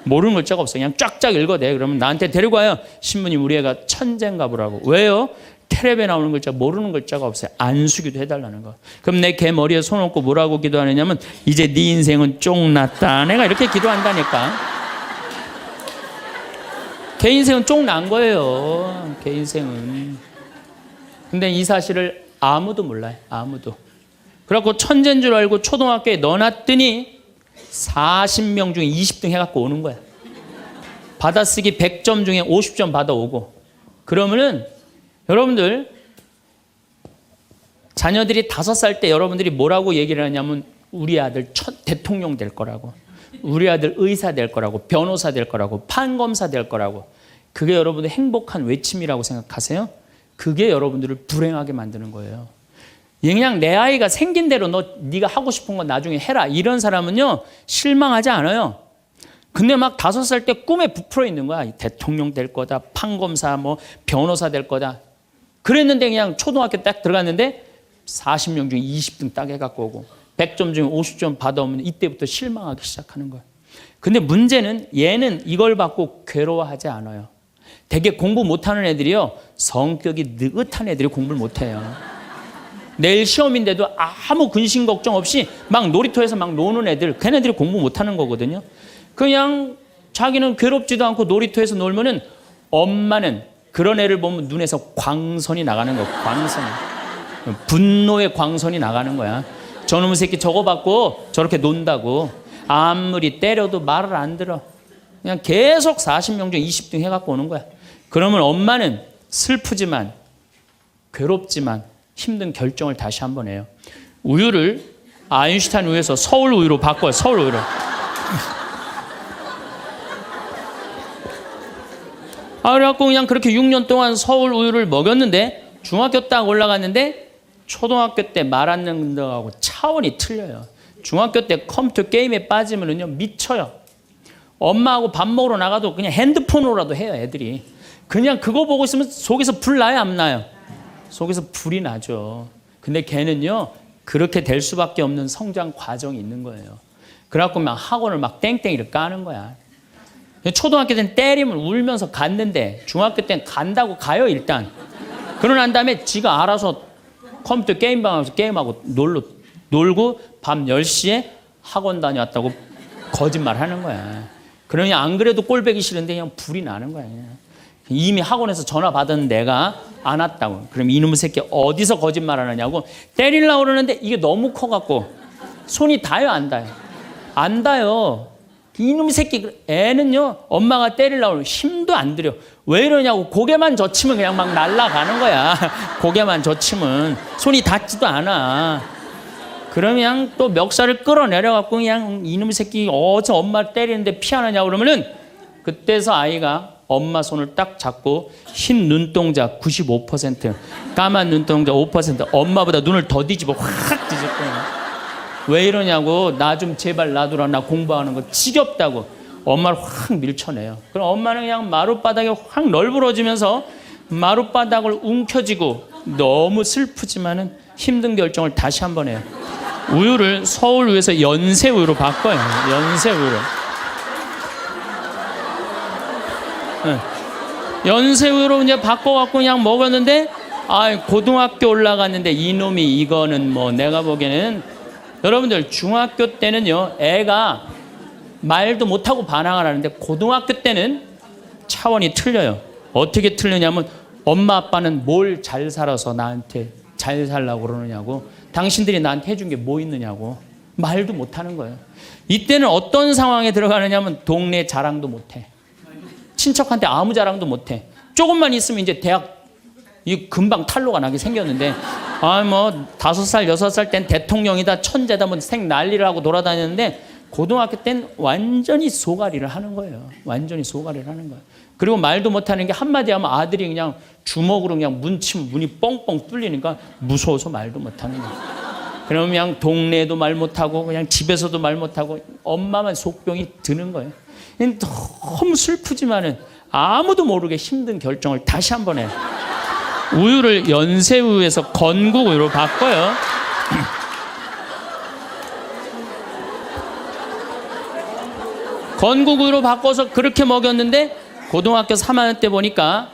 모르는 글자가 없어. 그냥 쫙쫙 읽어대. 그러면 나한테 데리고 와요. 신부님 우리 애가 천재인가 보라고. 왜요? 텔레비에 나오는 글자 모르는 글자가 없어요. 안수기도 해달라는 거. 그럼 내 걔 머리에 손 얹고 뭐라고 기도하느냐면 이제 네 인생은 쫑났다. 내가 이렇게 기도한다니까. 걔 인생은 쫑난 거예요. 걔 인생은. 근데 이 사실을 아무도 몰라요. 아무도. 그래갖고 천재인 줄 알고 초등학교에 넣어놨더니 40명 중에 20등 해갖고 오는 거야. 받아쓰기 100점 중에 50점 받아오고. 그러면은 여러분들 자녀들이 5살 때 여러분들이 뭐라고 얘기를 하냐면 우리 아들 대통령 될 거라고, 우리 아들 의사 될 거라고, 변호사 될 거라고, 판검사 될 거라고. 그게 여러분들 행복한 외침이라고 생각하세요? 그게 여러분들을 불행하게 만드는 거예요. 그냥 내 아이가 생긴 대로 네가 하고 싶은 건 나중에 해라. 이런 사람은요 실망하지 않아요. 근데 막 5살 때 꿈에 부풀어 있는 거야. 대통령 될 거다, 판검사, 뭐 변호사 될 거다. 그랬는데 그냥 초등학교 딱 들어갔는데 40명 중에 20등 딱 해갖고 오고 100점 중에 50점 받아오면 이때부터 실망하기 시작하는 거야. 근데 문제는 얘는 이걸 받고 괴로워하지 않아요. 되게 공부 못하는 애들이요, 성격이 느긋한 애들이 공부를 못해요. 내일 시험인데도 아무 근심 걱정 없이 막 놀이터에서 막 노는 애들, 걔네들이 공부 못하는 거거든요. 그냥 자기는 괴롭지도 않고 놀이터에서 놀면은 엄마는 그런 애를 보면 눈에서 광선이 나가는 거야. 광선. 분노의 광선이 나가는 거야. 저놈의 새끼 저거 받고 저렇게 논다고. 아무리 때려도 말을 안 들어. 그냥 계속 40명 중에 20등 해갖고 오는 거야. 그러면 엄마는 슬프지만 괴롭지만 힘든 결정을 다시 한번 해요. 우유를 아인슈타인 우유에서 서울 우유로 바꿔요. 서울 우유로. 그래갖고 그냥 그렇게 6년 동안 서울 우유를 먹였는데 중학교 딱 올라갔는데 초등학교 때 말 안 듣는 거하고 차원이 틀려요. 중학교 때 컴퓨터 게임에 빠지면은요 미쳐요. 엄마하고 밥 먹으러 나가도 그냥 핸드폰으로라도 해요. 애들이 그냥 그거 보고 있으면 속에서 불 나요 안 나요? 속에서 불이 나죠. 근데 걔는요 그렇게 될 수밖에 없는 성장 과정이 있는 거예요. 그래갖고 막 학원을 막 땡땡이를 까는 거야. 초등학교 때는 때리면 울면서 갔는데 중학교 때는 간다고 가요 일단. 그러고 난 다음에 지가 알아서 컴퓨터 게임방 가서 게임하고 놀고 밤 10시에 학원 다녀왔다고 거짓말 하는 거야. 그러니 안 그래도 꼴보기 싫은데 그냥 불이 나는 거야. 그냥. 이미 학원에서 전화 받은 내가 안 왔다고. 그럼 이놈의 새끼 어디서 거짓말 하느냐고 때리려고 그러는데 이게 너무 커갖고 손이 닿아요 안 닿아요? 안 닿아요. 이놈의 새끼 애는요 엄마가 때리려고 그러면 힘도 안 들여. 왜 이러냐고 고개만 젖히면 그냥 막 날아가는 거야. 고개만 젖히면 손이 닿지도 않아. 그러면 또 멱살을 끌어내려갖고 그냥 이놈의 새끼 어디서 엄마를 때리는데 피하느냐고 그러면은 그때서 아이가 엄마 손을 딱 잡고 흰 눈동자 95%, 까만 눈동자 5%, 엄마보다 눈을 더 뒤집어 확 뒤질 거야. 왜 이러냐고 나 좀 제발 놔두라 나 공부하는 거 지겹다고 엄마를 확 밀쳐내요. 그럼 엄마는 그냥 마룻바닥에 확 널브러지면서 마룻바닥을 움켜쥐고 너무 슬프지만은 힘든 결정을 다시 한번 해요. 우유를 서울우유에서 연세우유로 바꿔요. 연세우유로. 연세우유로 이제 바꿔갖고 그냥 먹었는데 고등학교 올라갔는데 이놈이 이거는 뭐 내가 보기에는 여러분들 중학교 때는요 애가 말도 못하고 반항을 하는데 고등학교 때는 차원이 틀려요. 어떻게 틀리냐면 엄마 아빠는 뭘 잘 살아서 나한테 잘 살라고 그러느냐고 당신들이 나한테 해준 게 뭐 있느냐고 말도 못하는 거예요. 이때는 어떤 상황에 들어가느냐면 동네 자랑도 못해. 친척한테 아무 자랑도 못해. 조금만 있으면 이제 대학 이 금방 탈로가 나게 생겼는데 뭐 5살 6살 땐 대통령이다 천재다 뭐 생 난리를 하고 돌아다녔는데 고등학교 땐 완전히 소가리를 하는 거예요. 완전히 소가리를 하는 거예요. 그리고 말도 못하는 게 한마디 하면 아들이 그냥 주먹으로 그냥 문치면 문이 뻥뻥 뚫리니까 무서워서 말도 못하는 거예요. 그러면 그냥 동네에도 말 못하고 그냥 집에서도 말 못하고 엄마만 속병이 드는 거예요. 너무 슬프지만은 아무도 모르게 힘든 결정을 다시 한번 해요. 우유를 연세우유에서 건국우유로 바꿔요. 건국우유로 바꿔서 그렇게 먹였는데 고등학교 3학년 때 보니까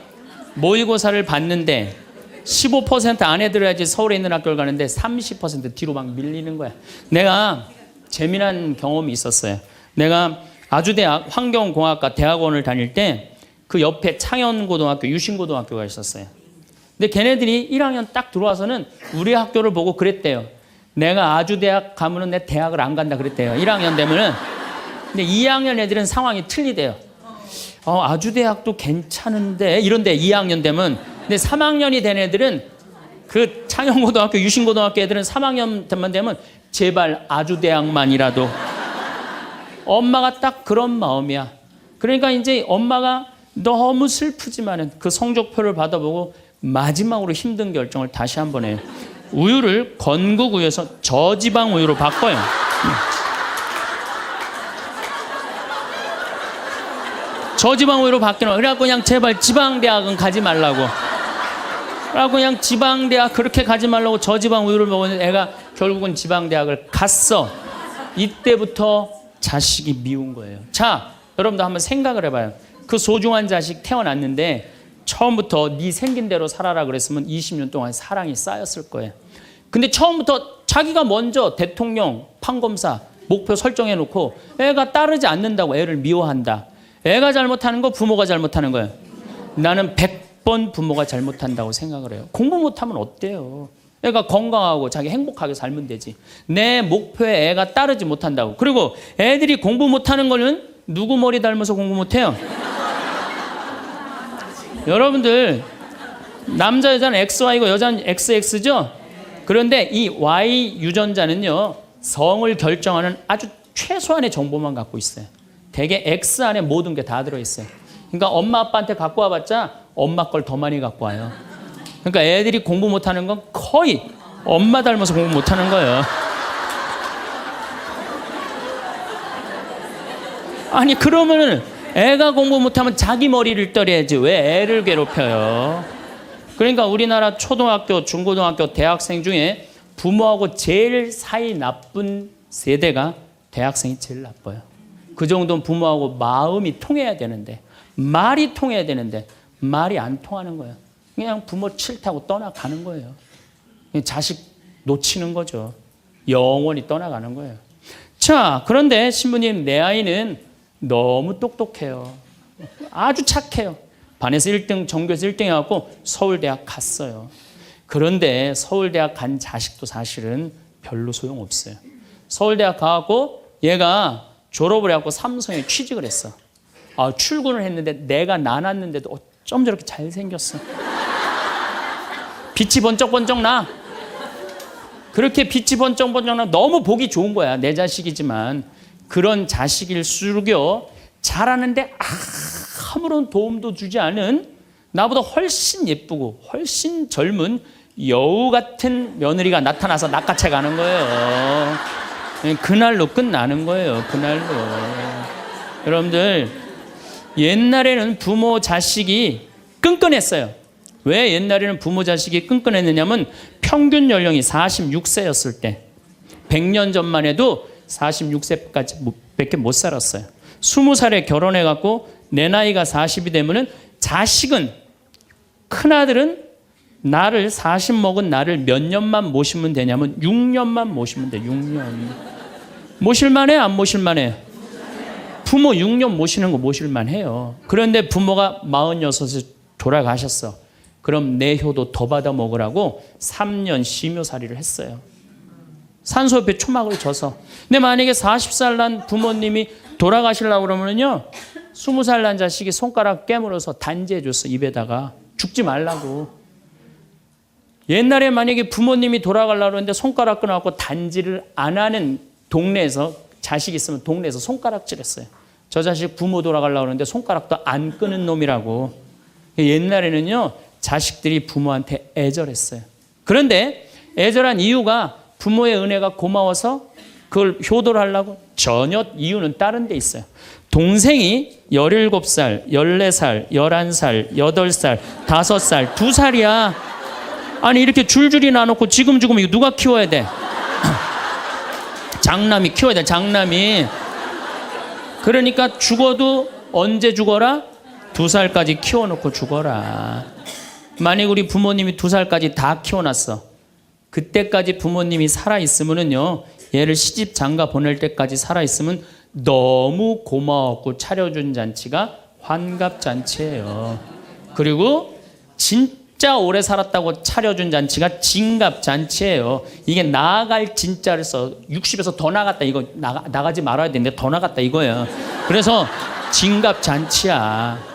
모의고사를 봤는데 15% 안에 들어야지 서울에 있는 학교를 가는데 30% 뒤로 막 밀리는 거야. 내가 재미난 경험이 있었어요. 내가 아주대학 환경공학과 대학원을 다닐 때 그 옆에 창현고등학교, 유신고등학교가 있었어요. 근데 걔네들이 1학년 딱 들어와서는 우리 학교를 보고 그랬대요. 내가 아주대학 가면은 내 대학을 안 간다 그랬대요. 1학년 되면은. 근데 2학년 애들은 상황이 틀리대요. 아주대학도 괜찮은데 이런데 2학년 되면. 근데 3학년이 된 애들은 그 창현고등학교, 유신고등학교 애들은 3학년만 되면 제발 아주대학만이라도. 엄마가 딱 그런 마음이야. 그러니까 이제 엄마가 너무 슬프지만은 그 성적표를 받아보고 마지막으로 힘든 결정을 다시 한번 해요. 우유를 건국우유에서 저지방 우유로 바꿔요. 저지방 우유로 바뀌는. 그래갖고 그냥 제발 지방대학은 가지 말라고. 그래갖고 그냥 지방대학 그렇게 가지 말라고 저지방 우유를 먹었는데 애가 결국은 지방대학을 갔어. 이때부터 자식이 미운 거예요. 자, 여러분도 한번 생각을 해봐요. 그 소중한 자식 태어났는데 처음부터 네 생긴 대로 살아라 그랬으면 20년 동안 사랑이 쌓였을 거예요. 근데 처음부터 자기가 먼저 대통령, 판검사 목표 설정해놓고 애가 따르지 않는다고 애를 미워한다. 애가 잘못하는 거 부모가 잘못하는 거예요. 나는 100번 부모가 잘못한다고 생각을 해요. 공부 못하면 어때요? 애가 건강하고 자기 행복하게 살면 되지. 내 목표에 애가 따르지 못한다고. 그리고 애들이 공부 못하는 거는 누구 머리 닮아서 공부 못해요? 여러분들 남자 여자는 XY고 여자는 XX죠? 그런데 이 Y 유전자는요 성을 결정하는 아주 최소한의 정보만 갖고 있어요. 대개 X 안에 모든 게 다 들어있어요. 그러니까 엄마 아빠한테 갖고 와봤자 엄마 걸 더 많이 갖고 와요. 그러니까 애들이 공부 못하는 건 거의 엄마 닮아서 공부 못하는 거예요. 아니 그러면은 애가 공부 못하면 자기 머리를 떨어야지 왜 애를 괴롭혀요? 그러니까 우리나라 초등학교, 중고등학교, 대학생 중에 부모하고 제일 사이 나쁜 세대가 대학생이 제일 나빠요. 그 정도는 부모하고 마음이 통해야 되는데, 말이 통해야 되는데 말이 안 통하는 거예요. 그냥 부모 싫다고 떠나가는 거예요. 자식 놓치는 거죠. 영원히 떠나가는 거예요. 자, 그런데 신부님, 내 아이는 너무 똑똑해요. 아주 착해요. 반에서 1등, 전교에서 1등 해갖고 서울대학 갔어요. 그런데 서울대학 간 자식도 사실은 별로 소용없어요. 서울대학 가갖고 얘가 졸업을 해갖고 삼성에 취직을 했어. 출근을 했는데 내가 나눴는데도 어쩜 저렇게 잘생겼어. 빛이 번쩍번쩍 나. 그렇게 빛이 번쩍번쩍 나. 너무 보기 좋은 거야. 내 자식이지만. 그런 자식일수록요, 잘하는데 아무런 도움도 주지 않은, 나보다 훨씬 예쁘고 훨씬 젊은 여우 같은 며느리가 나타나서 낚아채 가는 거예요. 그날로 끝나는 거예요. 그날로. 여러분들, 옛날에는 부모 자식이 끈끈했어요. 왜 옛날에는 부모 자식이 끈끈했느냐면 평균 연령이 46세였을 때, 100년 전만 해도 46세까지 밖에 못 살았어요. 20살에 결혼해갖고 내 나이가 40이 되면은 자식은, 큰아들은 나를 40 먹은 나를 몇 년만 모시면 되냐면 6년만 모시면 돼. 6년. 모실만해? 안 모실만해? 부모 6년 모시는 거 모실만해요. 그런데 부모가 46에 돌아가셨어. 그럼 내 효도 더 받아 먹으라고 3년 심효살이를 했어요. 산소 옆에 초막을 져서. 근데 만약에 40살 난 부모님이 돌아가시려고 그러면요, 20살 난 자식이 손가락 깨물어서 단지해 줬어. 입에다가. 죽지 말라고. 옛날에 만약에 부모님이 돌아가려고 하는데 손가락 끊어갖고 단지를 안 하는 동네에서, 자식 있으면 동네에서 손가락질 했어요. 저 자식 부모 돌아가려고 하는데 손가락도 안 끊은 놈이라고. 옛날에는요, 자식들이 부모한테 애절했어요. 그런데 애절한 이유가 부모의 은혜가 고마워서 그걸 효도를 하려고? 전혀 이유는 다른 데 있어요. 동생이 17살, 14살, 11살, 8살, 5살, 2살이야. 아니, 이렇게 줄줄이 나놓고 지금 이거 누가 키워야 돼? 장남이 키워야 돼, 장남이. 그러니까 죽어도 언제 죽어라? 2살까지 키워놓고 죽어라. 만약 우리 부모님이 2살까지 다 키워놨어. 그때까지 부모님이 살아있으면요, 얘를 시집 장가 보낼 때까지 살아있으면 너무 고마웠고 차려준 잔치가 환갑잔치예요. 그리고 진짜 오래 살았다고 차려준 잔치가 진갑잔치예요. 이게 나아갈 진짜를 써. 60에서 더 나갔다, 이거 나가지 말아야 되는데 더 나갔다 이거예요. 그래서 진갑잔치야.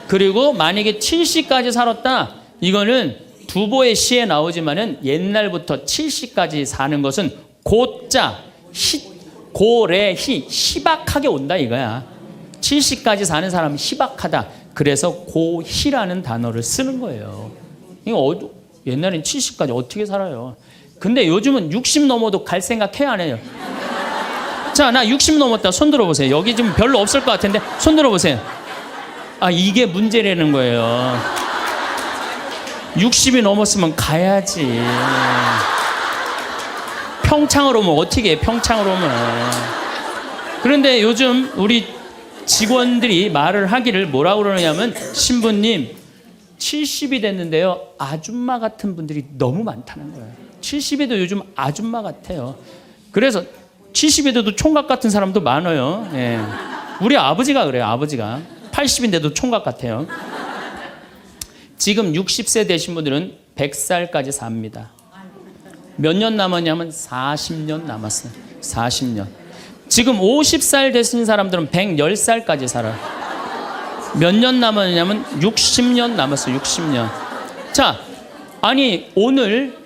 그리고 만약에 70까지 살았다, 이거는 두보의 시에 나오지만은 옛날부터 70까지 사는 것은 고자, 고래, 희박하게 온다 이거야. 70까지 사는 사람은 희박하다. 그래서 고희라는 단어를 쓰는 거예요. 이거 옛날엔 70까지 어떻게 살아요? 근데 요즘은 60 넘어도 갈 생각 해야 안 해요? 자, 나 60 넘었다. 손 들어보세요. 여기 지금 별로 없을 것 같은데 손 들어보세요. 이게 문제라는 거예요. 60이 넘었으면 가야지. 평창으로 오면 어떻게 해? 평창으로 오면. 그런데 요즘 우리 직원들이 말을 하기를 뭐라고 그러냐면, 신부님 70이 됐는데요, 아줌마 같은 분들이 너무 많다는 거예요. 70에도 요즘 아줌마 같아요. 그래서 70에도 총각 같은 사람도 많아요. 예. 우리 아버지가 그래요. 아버지가 80인데도 총각 같아요. 지금 60세 되신 분들은 100살까지 삽니다. 몇 년 남았냐면 40년 남았어요. 40년. 지금 50살 되신 사람들은 110살까지 살아요. 몇 년 남았냐면 60년 남았어요. 60년. 자, 아니 오늘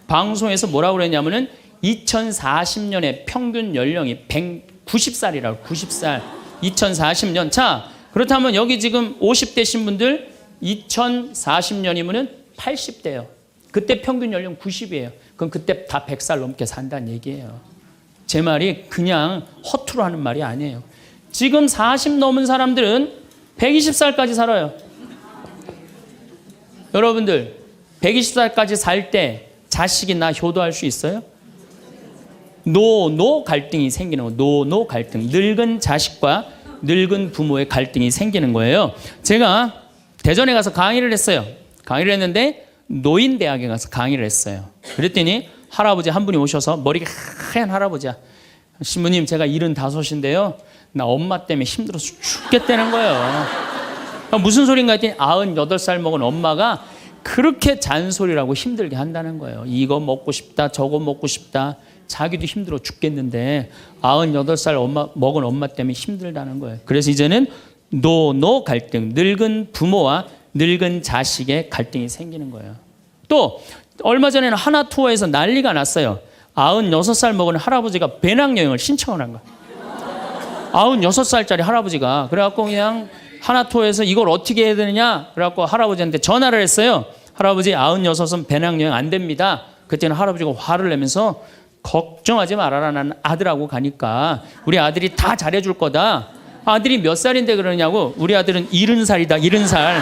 방송에서 뭐라고 그랬냐면은 2040년에 평균 연령이 190살이라고. 90살. 2040년. 자, 그렇다면 여기 지금 50대신 분들 2040년이면은 80대예요. 그때 평균 연령 90이에요. 그럼 그때 다 100살 넘게 산다는 얘기예요. 제 말이 그냥 허투루 하는 말이 아니에요. 지금 40 넘은 사람들은 120살까지 살아요. 여러분들 120살까지 살 때 자식이 나 효도할 수 있어요? 노노 갈등이 생기는 거예요. 노노 갈등. 늙은 자식과 늙은 부모의 갈등이 생기는 거예요. 제가 대전에 가서 강의를 했어요. 강의를 했는데 노인대학에 가서 강의를 했어요. 그랬더니 할아버지 한 분이 오셔서, 머리가 하얀 할아버지야. 신부님, 제가 75인데요. 나 엄마 때문에 힘들어서 죽겠다는 거예요. 무슨 소린가 했더니 98살 먹은 엄마가 그렇게 잔소리라고 힘들게 한다는 거예요. 이거 먹고 싶다, 저거 먹고 싶다. 자기도 힘들어 죽겠는데 98살 먹은 엄마 때문에 힘들다는 거예요. 그래서 이제는 노노 갈등, 늙은 부모와 늙은 자식의 갈등이 생기는 거예요. 또 얼마 전에는 하나 투어에서 난리가 났어요. 96살 먹은 할아버지가 배낭여행을 신청을 한 거예요. 96살짜리 할아버지가. 그래갖고 그냥 하나 투어에서 이걸 어떻게 해야 되느냐, 그래갖고 할아버지한테 전화를 했어요. 할아버지, 96은 배낭여행 안 됩니다. 그때는 할아버지가 화를 내면서, 걱정하지 말아라, 난 아들하고 가니까 우리 아들이 다 잘해줄 거다. 아들이 몇 살인데 그러냐고. 우리 아들은 70살이다 70살.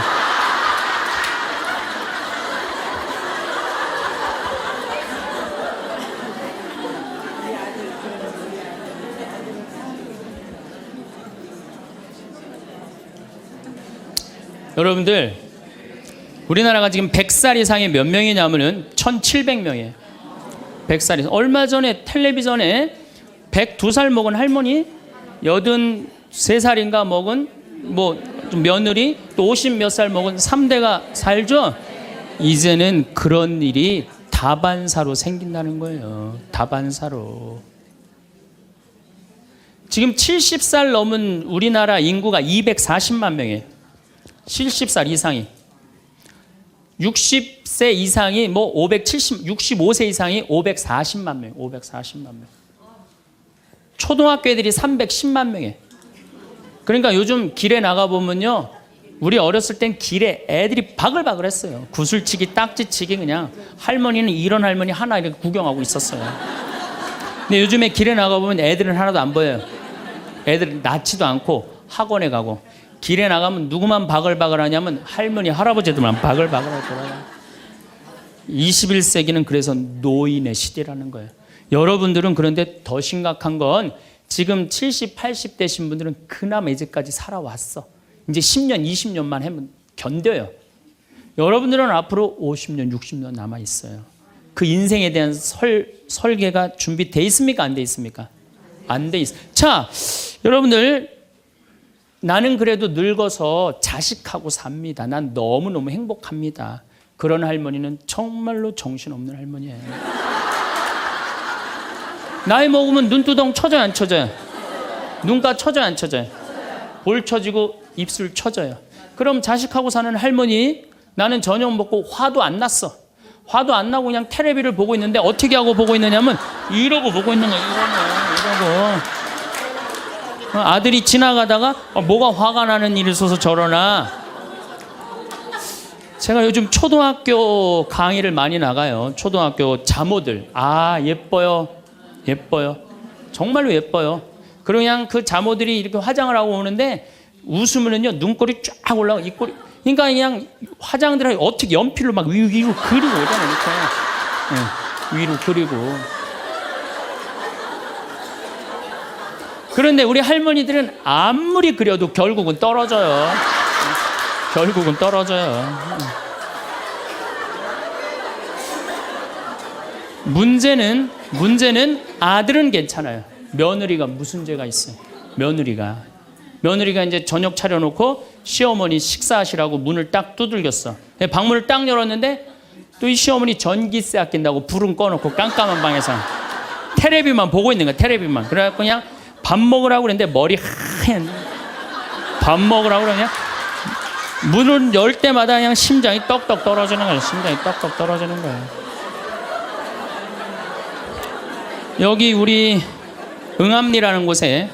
여러분들, 우리나라가 지금 100살 이상이 몇 명이냐면은 1700명이에요. 100살 이상. 얼마 전에 텔레비전에 102살 먹은 할머니, 83살인가 먹은 며느리, 또 50 몇 살 먹은 3대가 살죠. 이제는 그런 일이 다반사로 생긴다는 거예요. 다반사로. 지금 70살 넘은 우리나라 인구가 240만 명이에요. 70살 이상이. 60세 이상이 65세 이상이 540만 명, 540만 명. 초등학교 애들이 310만 명이에요. 그러니까 요즘 길에 나가보면요, 우리 어렸을 땐 길에 애들이 바글바글 했어요. 구슬치기, 딱지치기, 그냥 할머니는 이런 할머니 하나 이렇게 구경하고 있었어요. 근데 요즘에 길에 나가보면 애들은 하나도 안 보여요. 애들은 낳지도 않고 학원에 가고. 길에 나가면 누구만 바글바글 하냐면 할머니, 할아버지들만 바글바글 하더라고요. 21세기는 그래서 노인의 시대라는 거예요. 여러분들은 그런데 더 심각한 건, 지금 70, 80 되신 분들은 그나마 이제까지 살아왔어. 이제 10년, 20년만 하면 견뎌요. 여러분들은 앞으로 50년, 60년 남아 있어요. 그 인생에 대한 설계가 준비돼 있습니까? 안 돼 있습니까? 안 돼 있어요. 자, 여러분들, 나는 그래도 늙어서 자식하고 삽니다. 난 너무너무 행복합니다. 그런 할머니는 정말로 정신없는 할머니예요. 나이 먹으면 눈두덩 쳐져요, 안 쳐져요? 눈가 쳐져요, 안 쳐져요? 볼 쳐지고 입술 쳐져요. 그럼 자식하고 사는 할머니, 나는 저녁 먹고 화도 안 났어. 화도 안 나고 그냥 텔레비를 보고 있는데, 어떻게 하고 보고 있느냐면 이러고 보고 있는 거예요. 이러고. 아들이 지나가다가 뭐가 화가 나는 일이 있어서 저러나. 제가 요즘 초등학교 강의를 많이 나가요. 초등학교 자모들. 예뻐요. 예뻐요. 정말로 예뻐요. 그냥 그 자모들이 이렇게 화장을 하고 오는데 웃으면은요, 눈꼬리 쫙 올라가고, 입꼬리. 그러니까 그냥 화장들을 어떻게 연필로 막 위로 그리고 오잖아요. 이렇게. 네, 위로 그리고. 그런데 우리 할머니들은 아무리 그려도 결국은 떨어져요. 결국은 떨어져요. 문제는 아들은 괜찮아요. 며느리가 무슨 죄가 있어요? 며느리가 이제 저녁 차려놓고 시어머니 식사하시라고 문을 딱 두들겼어. 방문을 딱 열었는데 또 이 시어머니 전기세 아낀다고 불은 꺼놓고 깜깜한 방에서 텔레비만 보고 있는 거야. 텔레비만. 그래갖고 그냥 밥 먹으라고 그랬는데 머리 하얀. 밥 먹으라고 그냥 문을 열 때마다 그냥 심장이 떡떡 떨어지는 거예요. 심장이 떡떡 떨어지는 거예요. 여기 우리 응암리라는 곳에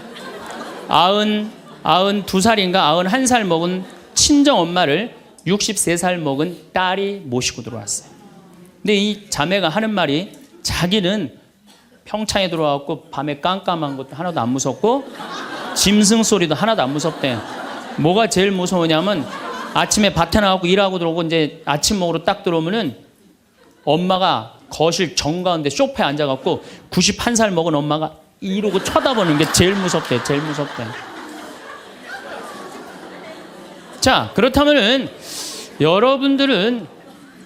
92살인가 91살 먹은 친정 엄마를 63살 먹은 딸이 모시고 들어왔어요. 근데 이 자매가 하는 말이, 자기는 평창에 들어와갖고 밤에 깜깜한 것도 하나도 안 무섭고 짐승 소리도 하나도 안 무섭대. 뭐가 제일 무서우냐면, 아침에 밭에 나가고 일하고 들어오고 이제 아침 먹으러 딱 들어오면은 엄마가 거실 정가운데 소파에 앉아갖고 91살 먹은 엄마가 이러고 쳐다보는 게 제일 무섭대. 제일 무섭대. 자, 그렇다면은 여러분들은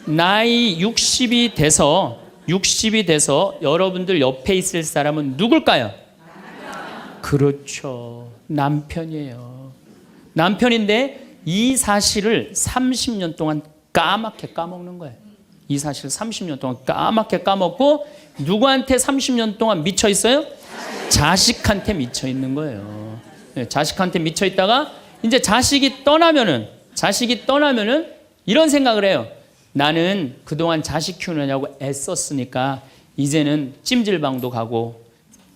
나이 60이 돼서 여러분들 옆에 있을 사람은 누굴까요? 그렇죠. 남편이에요. 남편인데 이 사실을 30년 동안 까맣게 까먹는 거예요. 이 사실을 30년 동안 까맣게 까먹고 누구한테 30년 동안 미쳐 있어요? 자식한테 미쳐 있는 거예요. 네, 자식한테 미쳐 있다가 이제 자식이 떠나면은 이런 생각을 해요. 나는 그동안 자식 키우느냐고 애썼으니까 이제는 찜질방도 가고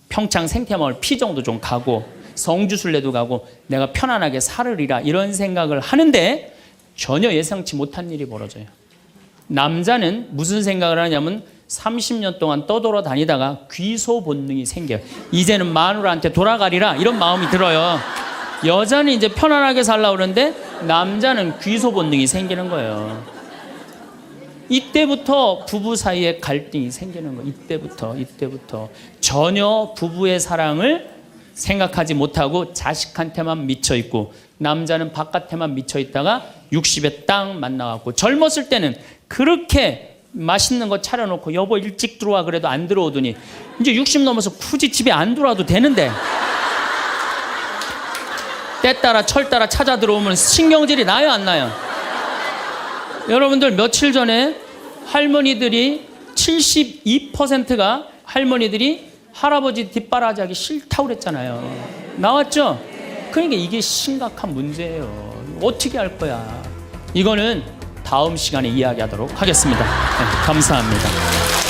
평창 생태마을 피정도 좀 가고 성주순례도 가고 내가 편안하게 살으리라 이런 생각을 하는데 전혀 예상치 못한 일이 벌어져요. 남자는 무슨 생각을 하냐면 30년 동안 떠돌아다니다가 귀소 본능이 생겨요. 이제는 마누라한테 돌아가리라 이런 마음이 들어요. 여자는 이제 편안하게 살려고 그러는데 남자는 귀소 본능이 생기는 거예요. 이때부터 부부 사이에 갈등이 생기는 거예요. 이때부터 전혀 부부의 사랑을 생각하지 못하고 자식한테만 미쳐있고 남자는 바깥에만 미쳐있다가 60에 딱 만나갖고 젊었을 때는 그렇게 맛있는 거 차려놓고 여보 일찍 들어와 그래도 안 들어오더니 이제 60 넘어서 굳이 집에 안 들어와도 되는데 때 따라 철 따라 찾아 들어오면 신경질이 나요 안 나요? 여러분들 며칠 전에 할머니들이 72%가 할머니들이 할아버지 뒷바라지하기 싫다고 그랬잖아요. 나왔죠? 그러니까 이게 심각한 문제예요. 어떻게 할 거야? 이거는 다음 시간에 이야기하도록 하겠습니다. 네, 감사합니다.